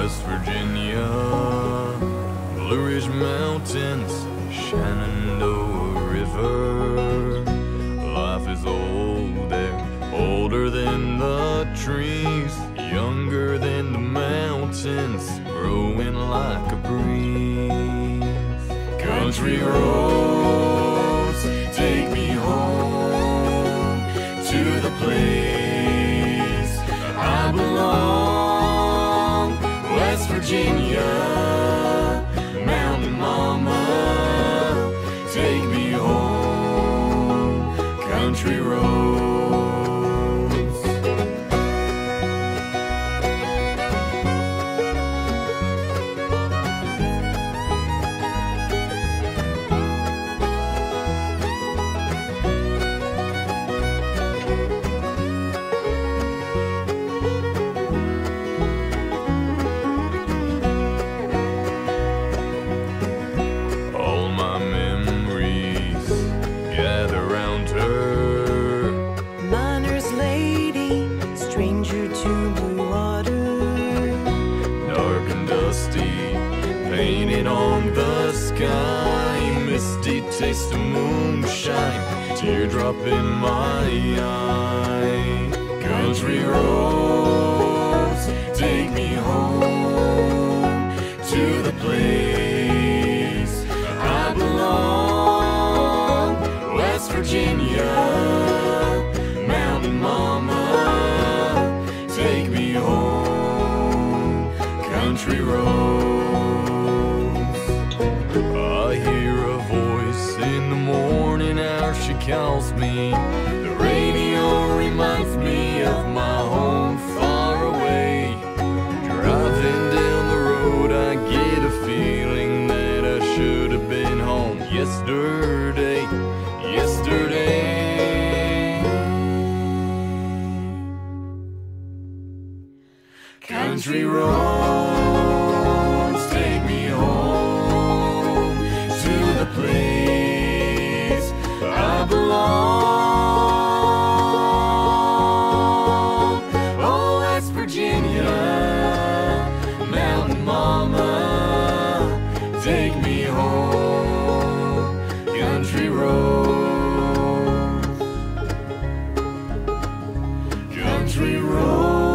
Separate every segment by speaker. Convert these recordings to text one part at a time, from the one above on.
Speaker 1: West Virginia, Blue Ridge Mountains, Shenandoah River. Life is old there, older than the trees, younger than the mountains, growing like a breeze. Country roads, take me home to the place I belong. West Virginia, Mountain Mama, take me home. Country roads. Taste of moonshine, teardrop in my eye. Country roads, take me home to the place I belong. West Virginia, Mountain Mama, take me home. Country roads. In the morning hour she calls me. The radio reminds me of my home far away. Driving down the road I get a feeling that I should have been home yesterday. Country roads, take me home to the place I belong. Oh, West Virginia, Mountain Mama, take me home. Country roads, country roads,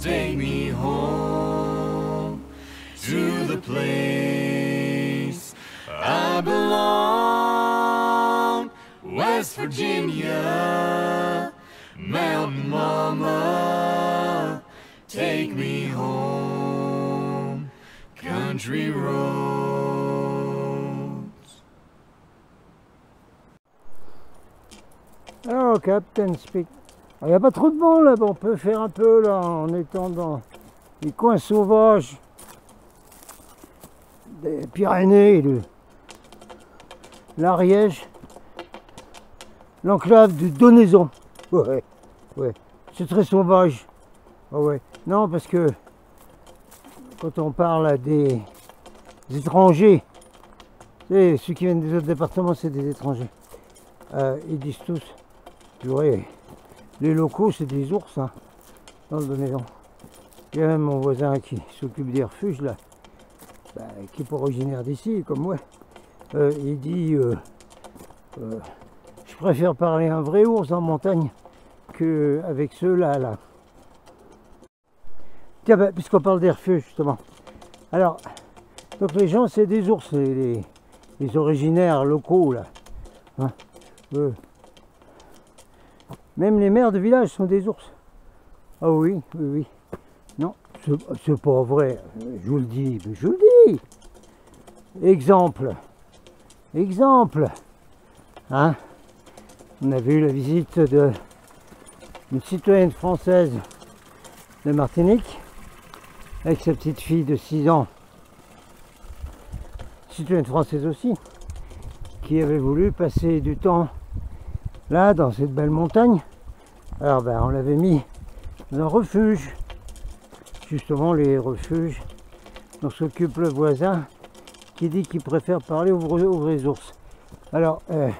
Speaker 1: take me home to the place I belong. West Virginia, Mountain Mama, take me home. Country roads.
Speaker 2: Alors, Captain Speak. Il n'y a pas trop de vent là, on peut faire un peu là en étant dans les coins sauvages des Pyrénées, l'Ariège, l'enclave du Donaison. Ouais, c'est très sauvage. Ouais. Non, parce que quand on parle à des étrangers, ceux qui viennent des autres départements, c'est des étrangers. Ils disent tous, purée, les locaux, c'est des ours, hein, dans le Donaison. Il y a même mon voisin qui s'occupe des refuges, là, qui n'est pas originaire d'ici, comme moi. Il dit, je préfère parler à un vrai ours en montagne qu'avec ceux-là. Là. Tiens, puisqu'on parle des refuges, justement. Alors, donc les gens, c'est des ours, les originaires locaux, là. Hein, même les maires de village sont des ours. Ah oui. Non, c'est pas vrai, je vous le dis, Exemple. Hein? On a vu la visite d'une citoyenne française de Martinique avec sa petite fille de 6 ans, citoyenne française aussi, qui avait voulu passer du temps là dans cette belle montagne. Alors on l'avait mis dans un refuge, justement les refuges dont s'occupe le voisin qui dit qu'il préfère parler aux vrais ours. Alors on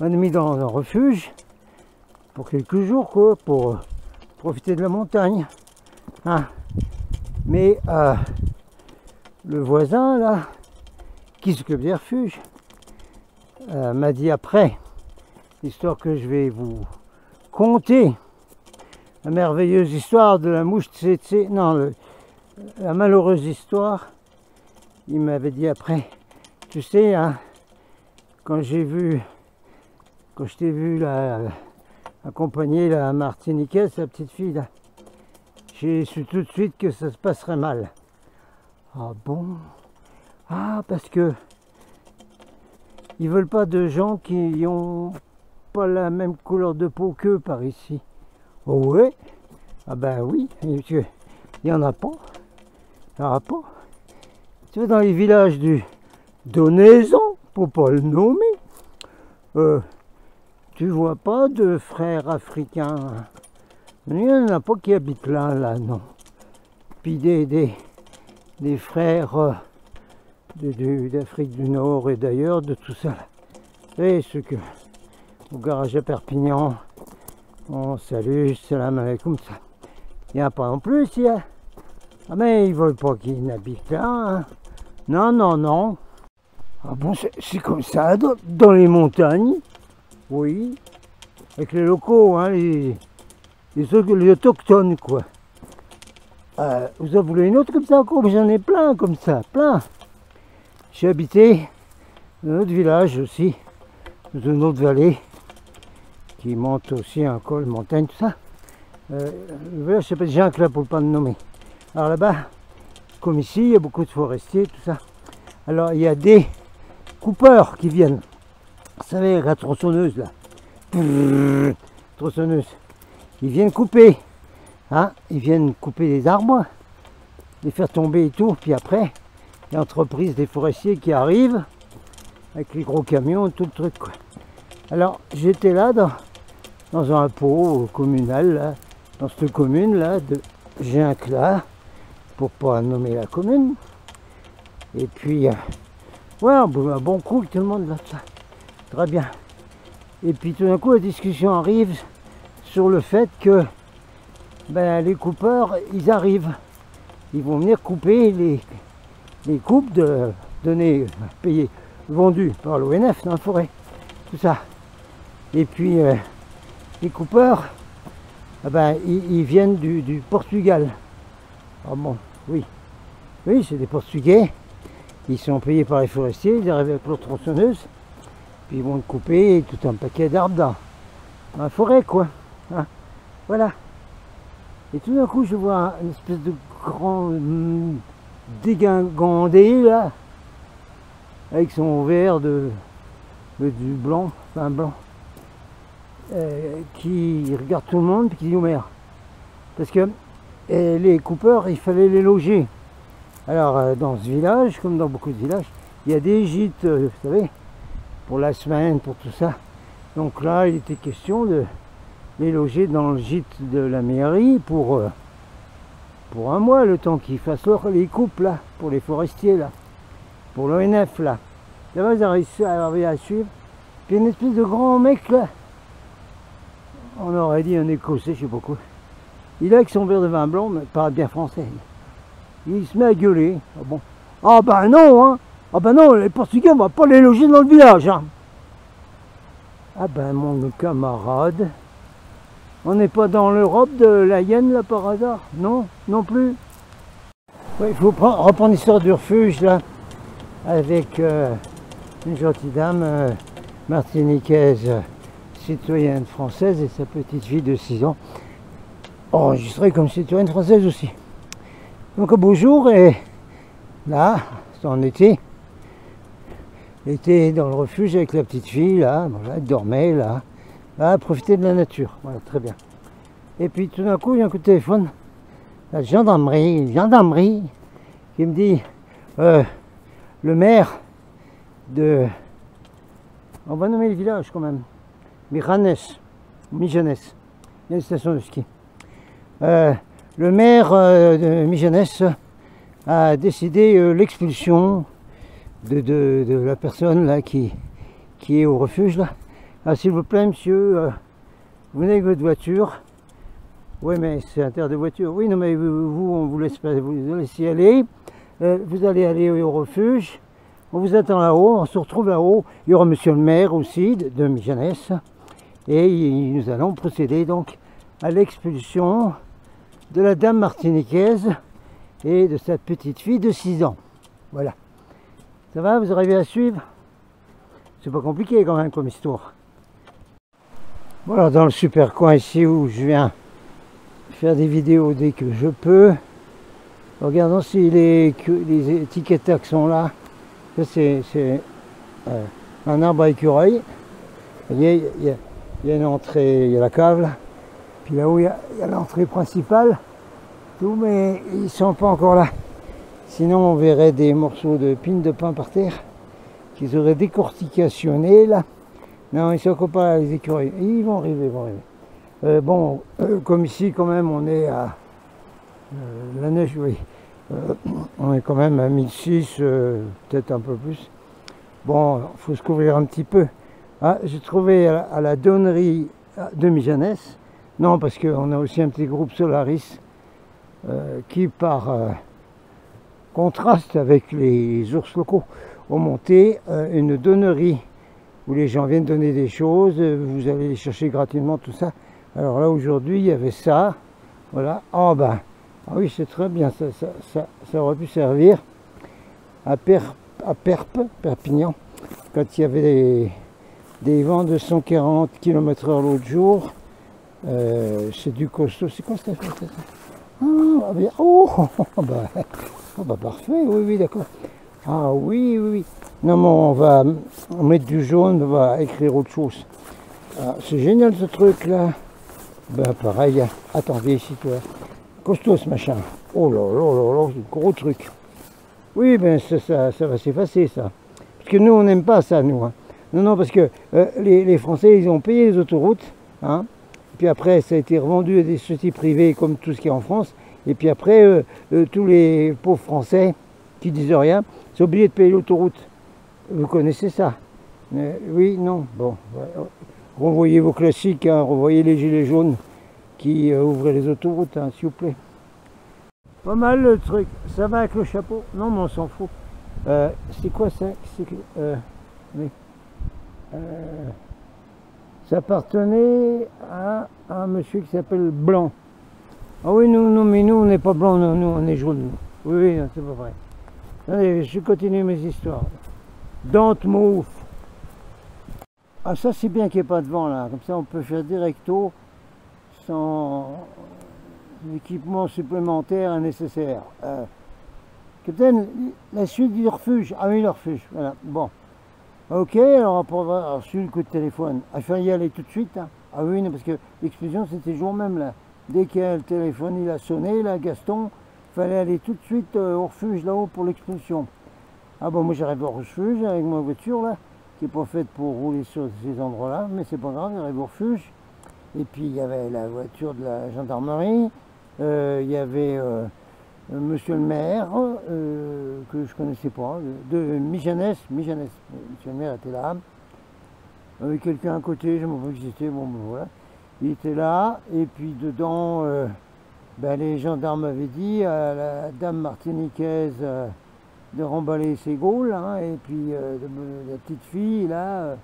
Speaker 2: l'a mis dans un refuge pour quelques jours, quoi, pour profiter de la montagne. Hein. Mais le voisin là, qui s'occupe des refuges, m'a dit après, histoire que je vais vous conter la merveilleuse histoire de la mouche tsetse, non, la malheureuse histoire. Il m'avait dit après, tu sais, hein, quand je t'ai vu là, accompagner la Martiniquaise, la petite fille là, j'ai su tout de suite que ça se passerait mal. Ah bon? Ah, parce que ils veulent pas de gens qui ont pas la même couleur de peau qu'eux par ici. Oh ouais? Ah ben oui, il y en a pas. Il y en a pas. Tu vois, dans les villages du Donaison, pour pas le nommer, tu vois pas de frères africains. Il n'y en a pas qui habitent là, non. Puis des frères d'Afrique du Nord et d'ailleurs, de tout ça. Et ceux que, au garage à Perpignan, on salue, salam alaikum, ça. Il n'y en a pas non plus ici. Hein. Ah mais ils veulent pas qu'ils n'habitent là. Hein. Non, non, non. Ah bon, c'est comme ça dans les montagnes. Oui. Avec les locaux, hein, les autochtones, quoi. Vous en voulez une autre comme ça encore? J'en ai plein comme ça, plein. J'ai habité dans un autre village aussi, dans une autre vallée, qui monte aussi un col, montagne, tout ça. Le village s'appelle Gincla, pour ne pas le nommer. Alors là-bas, comme ici, il y a beaucoup de forestiers, tout ça. Alors il y a des coupeurs qui viennent. Vous savez, la tronçonneuse là. Tronçonneuse. Ils viennent couper. Hein, ils viennent couper les arbres, les faire tomber et tout. Puis après, l'entreprise des forestiers qui arrivent avec les gros camions, tout le truc, quoi. Alors j'étais là dans un pot communal, là, dans cette commune là de Gincla, pour pas nommer la commune. Et puis, ouais, un bon coup avec tout le monde là, ça. Très bien. Et puis tout d'un coup, la discussion arrive sur le fait que ben, les coupeurs, ils arrivent. Ils vont venir couper les coupes payées, vendues par l'ONF dans la forêt. Tout ça. Et puis, les coupeurs, ben, ils viennent du Portugal. Ah bon, oui. Oui, c'est des Portugais. Ils sont payés par les forestiers, ils arrivent avec leur tronçonneuse, puis ils vont couper tout un paquet d'arbres dans la forêt, quoi. Hein, voilà. Et tout d'un coup, je vois une espèce de grand dégingandé, là, avec son verre du blanc, enfin blanc, qui regarde tout le monde, puis qui dit oh merde. Parce que les coupeurs, il fallait les loger. Alors, dans ce village, comme dans beaucoup de villages, il y a des gîtes, vous savez, pour la semaine, pour tout ça. Donc là, il était question de les loger dans le gîte de la mairie pour un mois, le temps qu'ils fassent les coupes, là, pour les forestiers, là, pour l'ONF, là. Là-bas, ils arrivaient à suivre. Puis une espèce de grand mec, là, on aurait dit un Écossais, je sais pas quoi. Il est avec son verre de vin blanc, mais parle bien français. Il se met à gueuler. Ah bon. Ah ben non, hein. Ah ben non, les Portugais, on va pas les loger dans le village, hein. Ah ben mon camarade, on n'est pas dans l'Europe de la hyène, là, par hasard? Non, non plus. Ouais, il faut reprendre l'histoire du refuge, là, avec une gentille dame martiniquaise, citoyenne française, et sa petite fille de 6 ans, enregistrée comme citoyenne française aussi. Donc un beau jour, et là, c'est en été, était dans le refuge avec la petite fille, là, bon, là elle dormait, là, profiter de la nature, voilà, très bien. Et puis tout d'un coup, il y a un coup de téléphone, la gendarmerie, qui me dit, le maire de, on va nommer le village quand même, Mijanes, il y a une station de ski. Le maire de Mijanes a décidé l'expulsion de la personne là qui est au refuge là. Ah, s'il vous plaît monsieur, vous venez avec votre voiture, Oui, mais c'est interdit de voiture. Oui, non, mais vous, on vous laisse pas, vous laissez aller. Vous allez aller au refuge. On vous attend là-haut. On se retrouve là-haut. Il y aura monsieur le maire aussi de Mijanès. Et nous allons procéder donc à l'expulsion de la dame martiniquaise et de sa petite fille de 6 ans. Voilà. Ça va, vous arrivez à suivre? C'est pas compliqué quand même comme histoire. Voilà, dans le super coin ici où je viens faire des vidéos dès que je peux. Regardons si les étiquettes sont là. Ça c'est un arbre à écureuil. Vous voyez, il y a une entrée, il y a la cave là. Puis là-haut il y a l'entrée principale. Tout, mais ils ne sont pas encore là. Sinon on verrait des morceaux de pine de pin par terre qu'ils auraient décorticationnés là. Non, ils ne sont encore pas là, les écureuils. Ils vont arriver, ils vont arriver. Bon, comme ici quand même on est à la neige, oui. On est quand même à 1006, peut-être un peu plus. Bon, il faut se couvrir un petit peu. Ah, j'ai trouvé à la donnerie de Mijanès. Non, parce qu'on a aussi un petit groupe Solaris qui, par contraste avec les ours locaux, ont monté une donnerie où les gens viennent donner des choses. Vous allez les chercher gratuitement, tout ça. Alors là, aujourd'hui, il y avait ça. Voilà. Oh ben, ah oui, c'est très bien. Ça aurait pu servir à Perpignan, quand il y avait des vents de 140 km/h l'autre jour. C'est du costaud. C'est quoi cette affaire? Ah, bien. Oh, bah parfait. Oui, oui, d'accord. Ah oui, oui, oui. Non, mais on va mettre du jaune, on va écrire autre chose. Ah, c'est génial ce truc là. Ben pareil. Attends, viens ici toi. Costaud ce machin. Oh là là là là, c'est un gros truc. Oui, ben ça va s'effacer ça. Parce que nous on n'aime pas ça, nous. Hein. Non, non, parce que les Français ils ont payé les autoroutes. Hein. Puis après ça a été revendu à des sociétés privées comme tout ce qui est en France. Et puis après tous les pauvres Français qui disent rien, sont obligés de payer l'autoroute. Vous connaissez ça? Oui, non. Bon. Ouais. Revoyez vos classiques, hein, revoyez les gilets jaunes qui ouvraient les autoroutes, hein, s'il vous plaît. Pas mal le truc, ça va avec le chapeau? Non, mais on s'en fout. C'est quoi ça? Oui. Ça appartenait à un monsieur qui s'appelle Blanc. Ah oui, mais nous on n'est pas blanc, nous on est jaune. Oui, oui, c'est pas vrai. Allez, je continue mes histoires. Don't move. Ah ça c'est bien qu'il n'y ait pas de vent là, comme ça on peut faire directo sans équipement supplémentaire nécessaire. Capitaine, la suite du refuge. Ah oui, le refuge, voilà, bon. Ok, alors après avoir reçu le coup de téléphone, il fallait y aller tout de suite. Hein. Ah oui, non, parce que l'explosion c'était le jour même là. Dès que le téléphone il a sonné, là, Gaston, il fallait aller tout de suite au refuge là-haut pour l'expulsion. Ah bon, moi j'arrive au refuge avec ma voiture là, qui n'est pas faite pour rouler sur ces endroits-là, mais c'est pas grave, j'arrive au refuge. Et puis il y avait la voiture de la gendarmerie, il y avait monsieur le maire, que je connaissais pas, de Mijanès, monsieur le maire était là. Avec quelqu'un à côté, je ne sais pas qui c'était, bon ben voilà. Il était là, et puis dedans, ben, les gendarmes avaient dit à la dame martiniquaise de remballer ses gaules, hein, et puis la petite fille, là,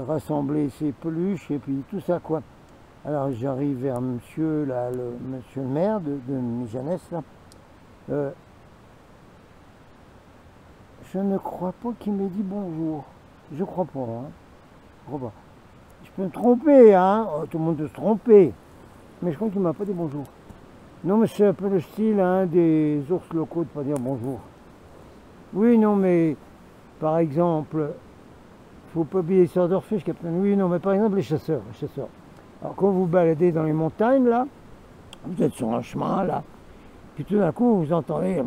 Speaker 2: rassembler ses peluches, et puis tout ça, quoi. Alors j'arrive vers monsieur, là, monsieur le maire de Mijanès, là. Je ne crois pas qu'il m'ait dit bonjour. Je crois pas, hein. Je crois pas. Je peux me tromper, hein. Oh, tout le monde peut se tromper. Mais je crois qu'il ne m'a pas dit bonjour. Non, mais c'est un peu le style hein, des ours locaux de ne pas dire bonjour. Oui, non, mais par exemple, il ne faut pas oublier l'histoire de refuge, Capitaine. Oui, non, mais par exemple, les chasseurs. Alors, quand vous baladez dans les montagnes, là, vous êtes sur un chemin, là, puis tout d'un coup, vous entendez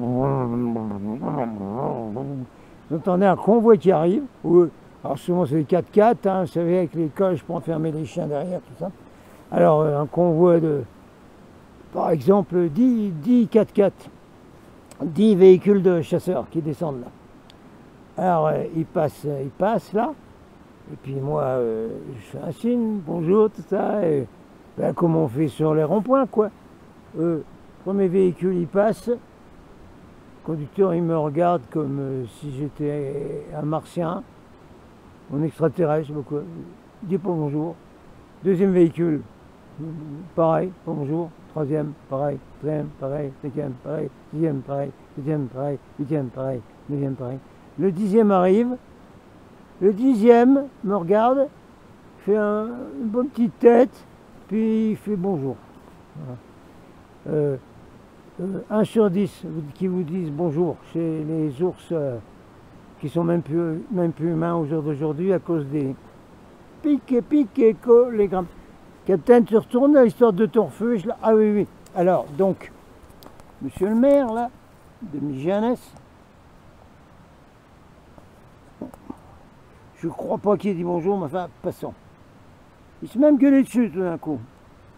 Speaker 2: un convoi qui arrive. Alors, souvent, c'est les 4x4, hein, vous savez, avec les coches pour enfermer les chiens derrière, tout ça. Alors, un convoi de, par exemple, 10 4x4, 10 véhicules de chasseurs qui descendent là. Alors, ils passent là, et puis moi, je fais un signe, bonjour, tout ça, et Ben, comme on fait sur les ronds-points, quoi. Premier véhicule, il passe. Le conducteur, il me regarde comme si j'étais un martien, un extraterrestre, quoi. Il dit pas bonjour. Deuxième véhicule, pareil, pas bonjour. Troisième, pareil. Quatrième, pareil. Cinquième, pareil. Sixième, pareil. Septième, pareil. Huitième, pareil. Neuvième, pareil. Le 10e arrive. Le 10e me regarde, fait une bonne petite tête, puis il fait bonjour. Voilà. 1 sur 10 qui vous disent bonjour chez les ours qui sont même plus humains au jour d'aujourd'hui à cause des piques et les grammes. Capitaine, tu retournes à l'histoire de ton refuge là? Ah oui, oui. Alors, donc, monsieur le maire, là, de Mijanès, je crois pas qu'il ait dit bonjour, mais enfin, passons. Il s'est même gueulé dessus tout d'un coup.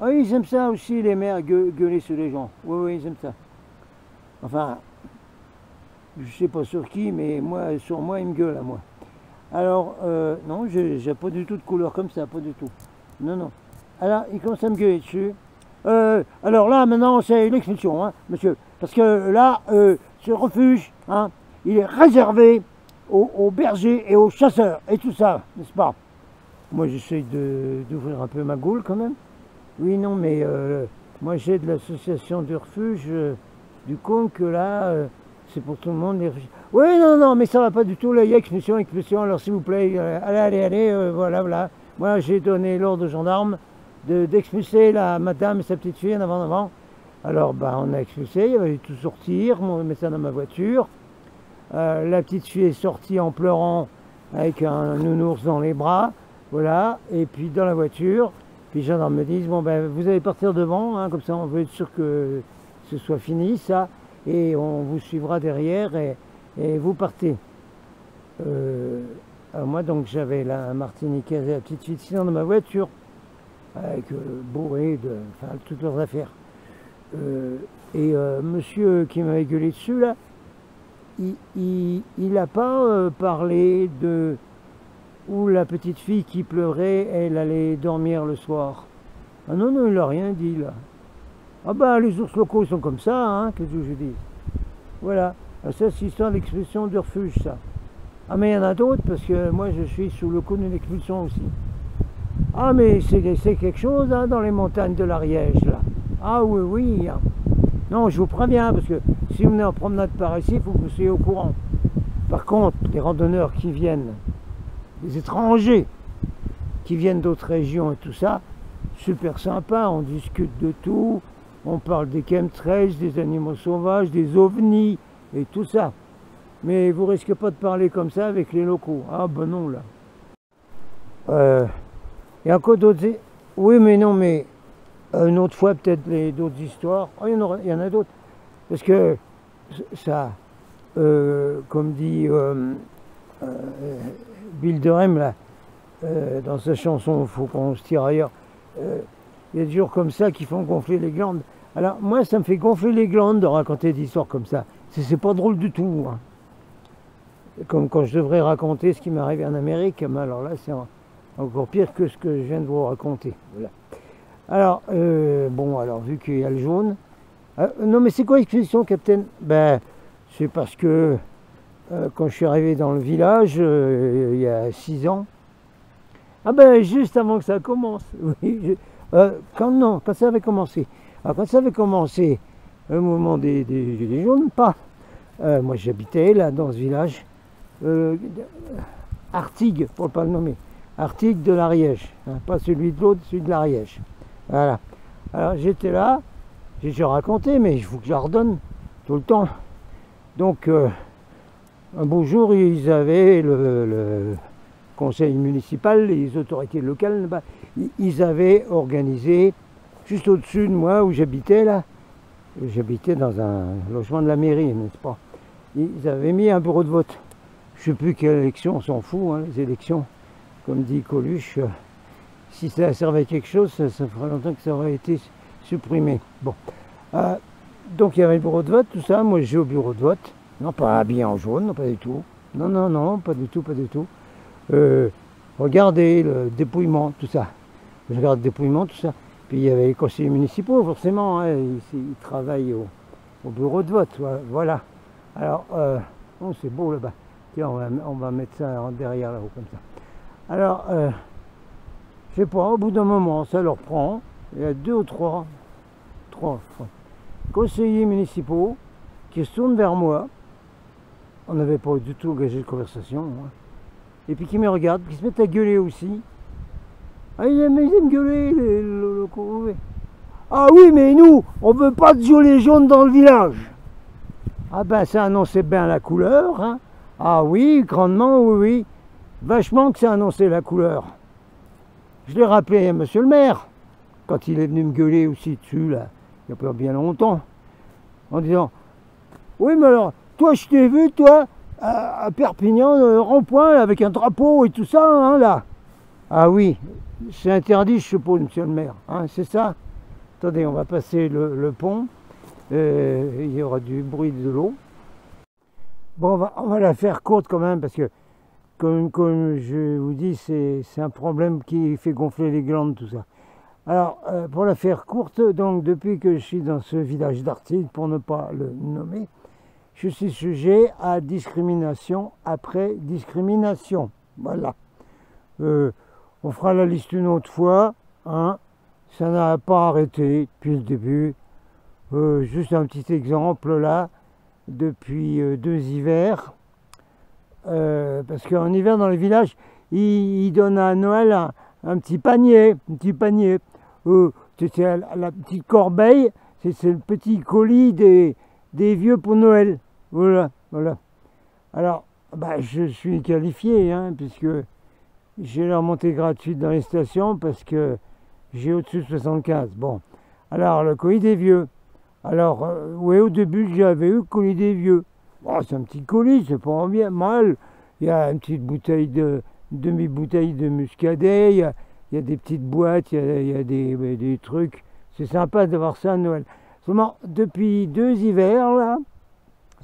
Speaker 2: Ah oui, ils aiment ça aussi, les maires, gueuler sur les gens. Oui, oui, ils aiment ça. Enfin, je sais pas sur qui, mais moi, sur moi, il me gueule à moi. Alors, non, j'ai pas du tout de couleur comme ça, pas du tout. Non, non. Alors, il commence à me gueuler dessus. Alors là, maintenant, c'est l'expulsion, hein, monsieur. Parce que là, ce refuge, hein, il est réservé aux bergers et aux chasseurs, et tout ça, n'est-ce pas? Moi, j'essaye d'ouvrir un peu ma goule, quand même. Oui, non, mais moi, j'ai de l'association du refuge du Conque, là, c'est pour tout le monde, les refuges. Oui, non, non, mais ça va pas du tout, là, il y a expulsion, alors s'il vous plaît, allez, voilà, voilà. Moi, j'ai donné l'ordre aux gendarmes d'expulser la madame et sa petite fille en avant. Alors, bah, on a expulsé, il avait tout sortir, on met ça dans ma voiture. La petite fille est sortie en pleurant avec un nounours dans les bras, voilà, et puis dans la voiture, puis les gendarmes me disent, bon ben vous allez partir devant, hein, comme ça on veut être sûr que ce soit fini ça, et on vous suivra derrière et vous partez. Alors moi donc j'avais la martiniquaise et la petite fille dans ma voiture, avec bourré de toutes leurs affaires. Monsieur qui m'avait gueulé dessus là, il n'a pas parlé de où la petite fille qui pleurait, elle allait dormir le soir. Ah non, non, il n'a rien dit là. Ah bah les ours locaux sont comme ça, hein, qu'est-ce que je dis. Voilà, ça c'est l'histoire d'expulsion du refuge, ça. Ah mais il y en a d'autres, parce que moi je suis sous le coup d'une expulsion aussi. Ah mais c'est quelque chose, hein, dans les montagnes de l'Ariège, là. Ah oui, oui. Hein. Non, je vous préviens, parce que si vous venez en promenade par ici, il faut que vous soyez au courant. Par contre, les randonneurs qui viennent, les étrangers qui viennent d'autres régions et tout ça, super sympa, on discute de tout, on parle des chemtrails, des animaux sauvages, des ovnis et tout ça. Mais vous risquez pas de parler comme ça avec les locaux. Ah ben non là. Il y a encore d'autres... Oui mais non, mais une autre fois peut-être d'autres histoires. Oh, il y en a d'autres. Parce que ça, comme dit Bill Durham là, dans sa chanson « Faut qu'on se tire ailleurs », il y a des jours comme ça qui font gonfler les glandes. Alors moi ça me fait gonfler les glandes de raconter des histoires comme ça. C'est pas drôle du tout. Hein. Comme quand je devrais raconter ce qui m'est arrivé en Amérique, mais alors là c'est encore pire que ce que je viens de vous raconter. Voilà. Alors, bon, alors vu qu'il y a le jaune... non mais c'est quoi l'expulsion, capitaine? Ben, c'est parce que quand je suis arrivé dans le village, il y a 6 ans, ah ben juste avant que ça commence, oui, quand ça avait commencé. Alors quand ça avait commencé, au moment des Gilets jaunes, pas. Moi j'habitais là dans ce village, Artigues, pour ne pas le nommer, Artigues de l'Ariège, hein, pas celui de l'autre, celui de l'Ariège. Voilà. Alors j'étais là, j'ai déjà raconté, mais il faut que je la redonne tout le temps. Donc un beau jour, ils avaient le conseil municipal, les autorités locales, bah, ils avaient organisé, juste au-dessus de moi où j'habitais là, j'habitais dans un logement de la mairie, n'est-ce pas? Ils avaient mis un bureau de vote. Je ne sais plus quelle élection, on s'en fout, hein, les élections. Comme dit Coluche, si ça servait à quelque chose, ça ferait longtemps que ça aurait été supprimé. Bon. Donc il y avait le bureau de vote, tout ça. Moi j'ai au bureau de vote. Non, pas habillé en jaune, non, pas du tout. Non, non, non, pas du tout, pas du tout. Regardez le dépouillement, tout ça. Je regarde le dépouillement, tout ça. Puis il y avait les conseillers municipaux, forcément, hein, ils travaillent au bureau de vote, voilà. Alors, oh, c'est beau là-bas. Tiens, on va mettre ça derrière là-haut, comme ça. Alors, je sais pas, au bout d'un moment, ça leur prend. Il y a 2 ou 3 conseillers municipaux qui se tournent vers moi. On n'avait pas du tout engagé de conversation. Hein. Et puis qui me regardent, qui se mettent à gueuler aussi. Ah, ils aiment gueuler, les locaux. Ah oui, mais nous, on veut pas de gilets jaunes dans le village. Ah ben, ça annonçait bien la couleur. Hein. Ah oui, grandement, oui. Vachement que ça annonçait la couleur. Je l'ai rappelé à monsieur le maire, quand il est venu me gueuler aussi dessus, là, il n'y a pas bien longtemps, en disant, oui, mais alors, toi, je t'ai vu, toi, à Perpignan, rond-point, avec un drapeau et tout ça, hein, là. Ah oui, c'est interdit, je suppose, monsieur le maire, hein, c'est ça. Attendez, on va passer le pont, il y aura du bruit de l'eau. Bon, on va la faire courte quand même, parce que, comme je vous dis, c'est un problème qui fait gonfler les glandes, tout ça. Alors, pour la faire courte, donc depuis que je suis dans ce village d'Artigues, pour ne pas le nommer, je suis sujet à discrimination après discrimination. Voilà. On fera la liste une autre fois. Hein. Ça n'a pas arrêté depuis le début. Juste un petit exemple là, depuis 2 hivers. Parce qu'en hiver, dans les villages, ils donnent à Noël un petit panier. C'est la petite corbeille, c'est le petit colis des vieux pour Noël. Voilà. Alors, bah, je suis qualifié, hein, puisque j'ai la remontée gratuite dans les stations, parce que j'ai au-dessus de 75. Bon, alors, le colis des vieux. Alors, oui, au début, j'avais eu le colis des vieux. Bon, c'est un petit colis, c'est pas bien mal. Il y a une petite bouteille demi-bouteille de muscadet, il y a des petites boîtes, il y a des trucs. C'est sympa d'avoir ça à Noël. Seulement, depuis 2 hivers, là,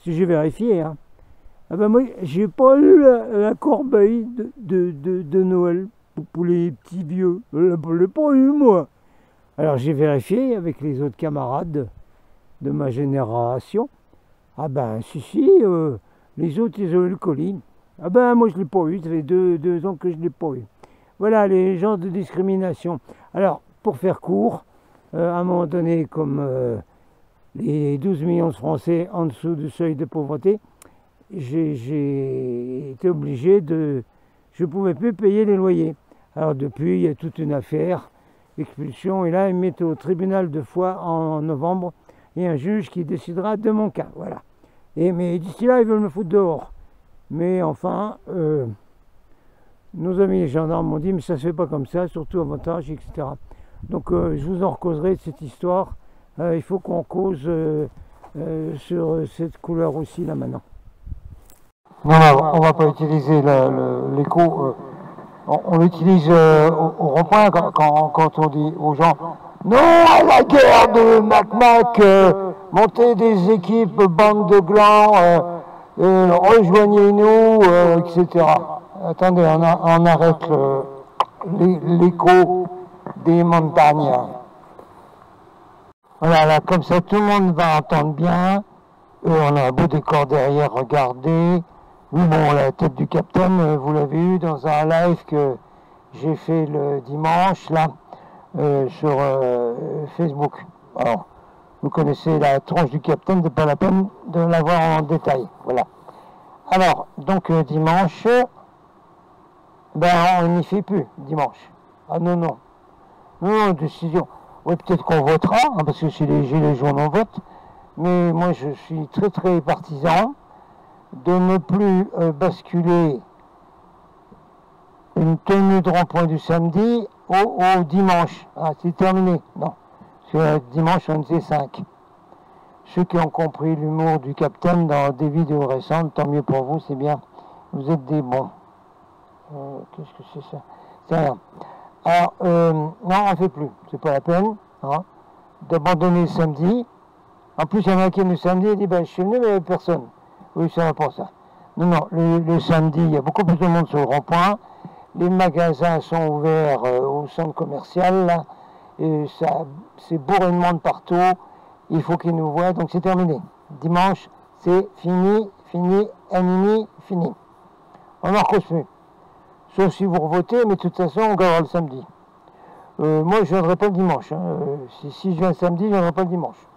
Speaker 2: si j'ai vérifié, hein, ah ben moi, j'ai pas eu la corbeille de Noël pour les petits vieux. Je l'ai pas eu, moi. Alors, j'ai vérifié avec les autres camarades de ma génération. Ah ben, si, les autres, ils ont eu le colis. Ah ben, moi, je l'ai pas eu. Ça fait 2 ans que je l'ai pas eu. Voilà, les genres de discrimination. Alors, pour faire court, à un moment donné, comme les 12 millions de Français en dessous du seuil de pauvreté, j'ai été obligé de... Je ne pouvais plus payer les loyers. Alors depuis, il y a toute une affaire, expulsion, et là, ils mettent au tribunal de Foix en novembre, et un juge qui décidera de mon cas, voilà. Mais d'ici là, ils veulent me foutre dehors. Mais enfin, nos amis les gendarmes m'ont dit, mais ça ne se fait pas comme ça, surtout à votre âge, etc. Donc je vous en recauserai de cette histoire. Il faut qu'on cause sur cette couleur aussi, là, maintenant. Non, on ne va pas utiliser l'écho. On l'utilise au rond-point quand on dit aux gens « Non à la guerre de Mac-Mac, montez des équipes, bande de glands, rejoignez-nous, etc. » Attendez, on arrête l'écho des montagnes. Voilà, là, comme ça tout le monde va entendre bien. On a un beau décor derrière, regardez. Oui, bon, la tête du capitaine, vous l'avez eu dans un live que j'ai fait le dimanche, là, sur Facebook. Alors, vous connaissez la tronche du capitaine, c'est pas la peine de la voir en détail. Voilà. Alors, donc dimanche, ben on n'y fait plus, dimanche. Ah non, décision. Oui, peut-être qu'on votera, hein, parce que si les gilets jaunes on vote, mais moi je suis très très partisan de ne plus basculer une tenue de rond-point du samedi au dimanche. Ah, c'est terminé. Non. Parce que dimanche, on était 5. Ceux qui ont compris l'humour du capitaine dans des vidéos récentes, tant mieux pour vous, c'est bien. Vous êtes des bons. Qu'est-ce que c'est ça? C'est rien. Alors, non, on ne fait plus. C'est pas la peine hein, d'abandonner le samedi. En plus, il y en a qui le samedi et dit ben, je suis venu, mais il n'y avait personne. Oui, ça va pour ça. Non, le samedi, il y a beaucoup plus de monde sur le rond-point. Les magasins sont ouverts au centre commercial, là, et ça, c'est bourré de monde partout, il faut qu'ils nous voient, donc c'est terminé. Dimanche, c'est fini, fini, fini. On n'en repose plus. Sauf si vous revotez, mais de toute façon, on gagnera le samedi. Moi, je ne viendrai pas le dimanche. Hein. Si je viens le samedi, je ne viendrai pas le dimanche.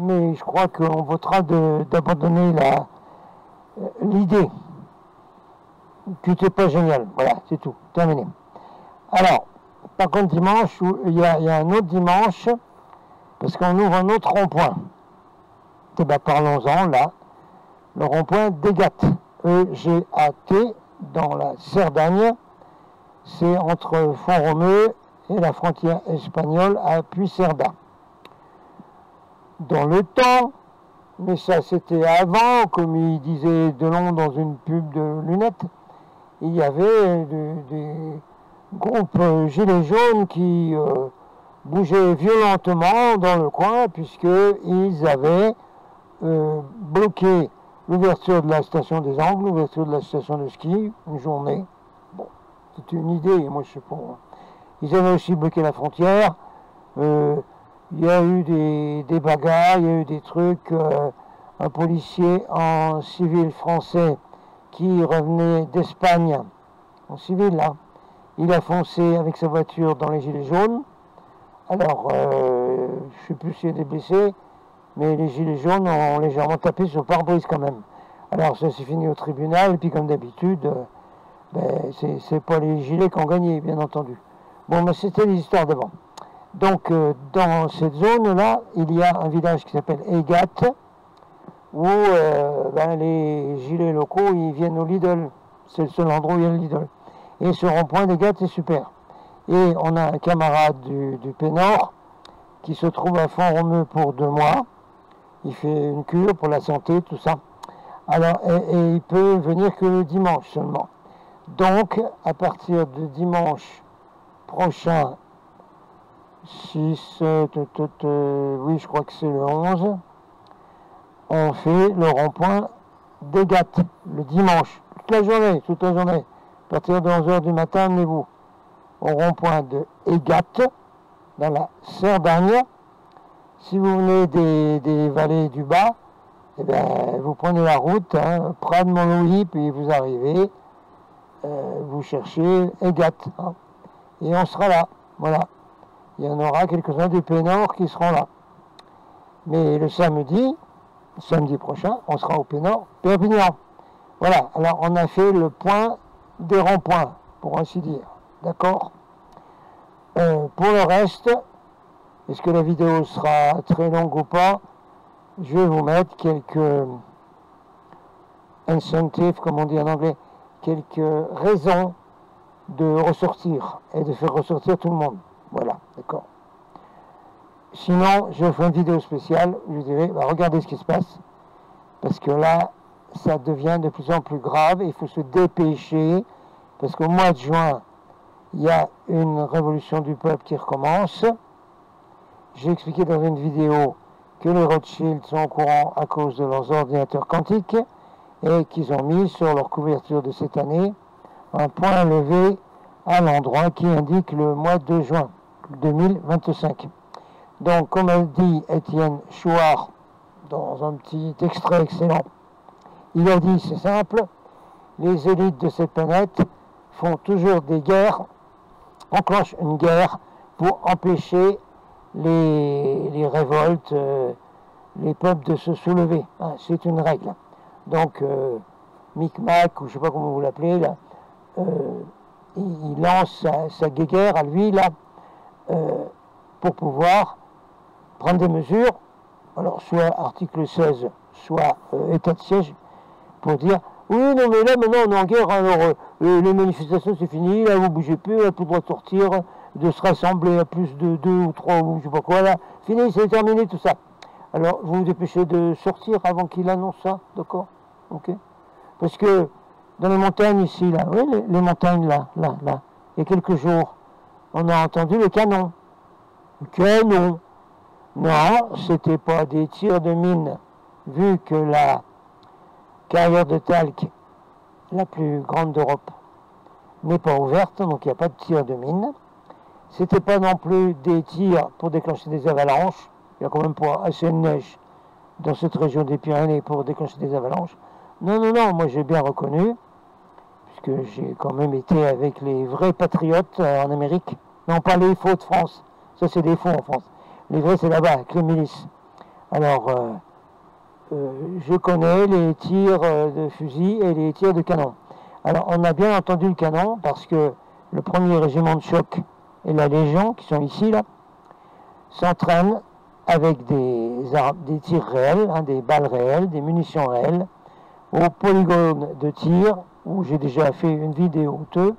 Speaker 2: Mais je crois qu'on votera d'abandonner l'idée. Que c'est pas génial. Voilà, c'est tout. Terminé. Alors, par contre, dimanche, il y a un autre dimanche, parce qu'on ouvre un autre rond-point. Eh bien, parlons-en, là. Le rond-point d'Egat. E-G-A-T, dans la Cerdagne. C'est entre Font-Romeu et la frontière espagnole à Puigcerdà. Dans le temps, mais ça c'était avant, comme il disait Delon dans une pub de lunettes, il y avait des groupes gilets jaunes qui bougeaient violentement dans le coin puisqu'ils avaient bloqué l'ouverture de la station des Angles, l'ouverture de la station de ski, une journée. Bon, c'était une idée, moi je sais pas. Ils avaient aussi bloqué la frontière. Il y a eu des bagarres, il y a eu des trucs. Un policier en civil français qui revenait d'Espagne, en civil là, il a foncé avec sa voiture dans les gilets jaunes. Alors, je ne sais plus s'il y a des blessés, mais les gilets jaunes ont légèrement tapé sur le pare-brise quand même. Alors ça s'est fini au tribunal, et puis comme d'habitude, c'est pas les gilets qui ont gagné, bien entendu. Bon, mais c'était les histoires d'avant. Donc, dans cette zone-là, il y a un village qui s'appelle Egat, où les gilets locaux, ils viennent au Lidl. C'est le seul endroit où il y a le Lidl. Et ce rond-point d'Egat est super. Et on a un camarade du Pénord qui se trouve à Font-Romeu pour 2 mois. Il fait une cure pour la santé, tout ça. Alors, et il peut venir que le dimanche seulement. Donc, à partir de dimanche prochain, 6, oui, je crois que c'est le 11, on fait le rond-point d'Egat, le dimanche, toute la journée. À partir de 11h du matin, amenez-vous au rond-point de Egat, dans la Cerdagne. Si vous venez des vallées du bas, eh bien, vous prenez la route, Prades-Montlouis, puis vous arrivez, vous cherchez Egat, et on sera là, voilà. Il y en aura quelques-uns du Pénord qui seront là. Mais le samedi prochain, on sera au Pénord, Perpignan. Voilà, alors on a fait le point des ronds-points, pour ainsi dire. D'accord? Pour le reste, est-ce que la vidéo sera très longue ou pas? Je vais vous mettre quelques incentives, comme on dit en anglais, quelques raisons de ressortir et de faire ressortir tout le monde. Voilà, d'accord. Sinon, je ferai une vidéo spéciale où je dirai, regardez ce qui se passe, parce que là, ça devient de plus en plus grave, et il faut se dépêcher, parce qu'au mois de juin, il y a une révolution du peuple qui recommence. J'ai expliqué dans une vidéo que les Rothschild sont au courant à cause de leurs ordinateurs quantiques, et qu'ils ont mis sur leur couverture de cette année un point levé à l'endroit qui indique le mois de juin 2025. Donc, comme a dit Étienne Chouard dans un petit extrait excellent, il a dit, c'est simple, les élites de cette planète font toujours des guerres, enclenchent une guerre pour empêcher les révoltes, les peuples de se soulever. C'est une règle. Donc, Micmac, ou je ne sais pas comment vous l'appelez, là, il lance sa guéguerre à lui, là, pour pouvoir prendre des mesures, alors soit article 16, soit état de siège, pour dire, oui, non, mais là, maintenant, on est en guerre, alors les manifestations, c'est fini, là, vous bougez plus, on n'a plus le droit de sortir, de se rassembler à plus de 2 ou 3, ou je sais pas quoi, là, fini, c'est terminé, tout ça. Alors, vous vous dépêchez de sortir avant qu'il annonce ça, d'accord? Ok. Parce que dans les montagnes ici, là, oui, les montagnes là, il y a quelques jours, on a entendu le canon. Le canon. Non, c'était pas des tirs de mine, vu que la carrière de talc, la plus grande d'Europe, n'est pas ouverte, donc il n'y a pas de tir de mine. C'était pas non plus des tirs pour déclencher des avalanches. Il y a quand même pas assez de neige dans cette région des Pyrénées pour déclencher des avalanches. Non, non, non, moi j'ai bien reconnu, puisque j'ai quand même été avec les vrais patriotes en Amérique. Non, pas les faux de France. Ça, c'est des faux en France. Les vrais, c'est là-bas, avec les milices. Alors, je connais les tirs de fusil et les tirs de canon. Alors, on a bien entendu le canon, parce que le premier régiment de choc et la Légion, qui sont ici, là, s'entraînent avec des tirs réels, hein, des balles réelles, des munitions réelles, au polygone de tir, où j'ai déjà fait une vidéo d'eux,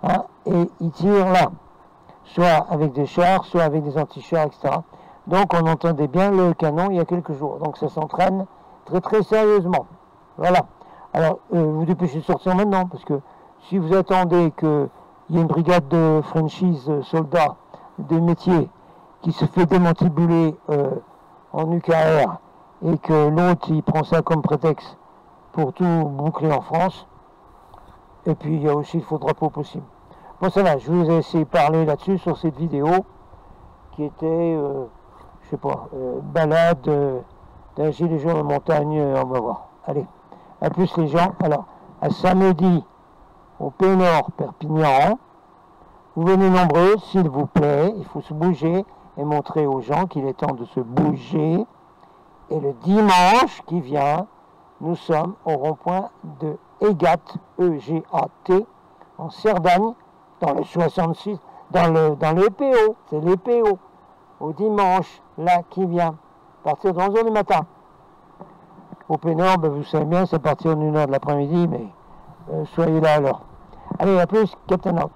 Speaker 2: hein, et ils tirent là, soit avec des chars, soit avec des anti-chars, etc. Donc on entendait bien le canon il y a quelques jours, donc ça s'entraîne très très sérieusement. Voilà. Alors vous dépêchez de sortir maintenant, parce que si vous attendez qu'il y ait une brigade de franchise soldats de métier qui se fait démantibuler en UKR et que l'autre il prend ça comme prétexte pour tout boucler en France, et puis il y a aussi le faux drapeau possible. Bon, ça va, je vous ai essayé de parler là-dessus sur cette vidéo qui était, je sais pas, balade d'un gilet jaune en montagne, on va voir. Allez, à plus les gens. Alors, à samedi au Pays Nord Perpignan, vous venez nombreux, s'il vous plaît, il faut se bouger et montrer aux gens qu'il est temps de se bouger. Et le dimanche qui vient, nous sommes au rond-point de Egat, E-G-A-T, en Cerdagne, dans le 66, dans l'EPO, c'est l'EPO, au dimanche, là, qui vient, à partir de 11h du matin. Au Pénord, ben, vous savez bien, c'est à partir de 1h de l'après-midi, mais soyez là alors. Allez, à plus, Captain Out.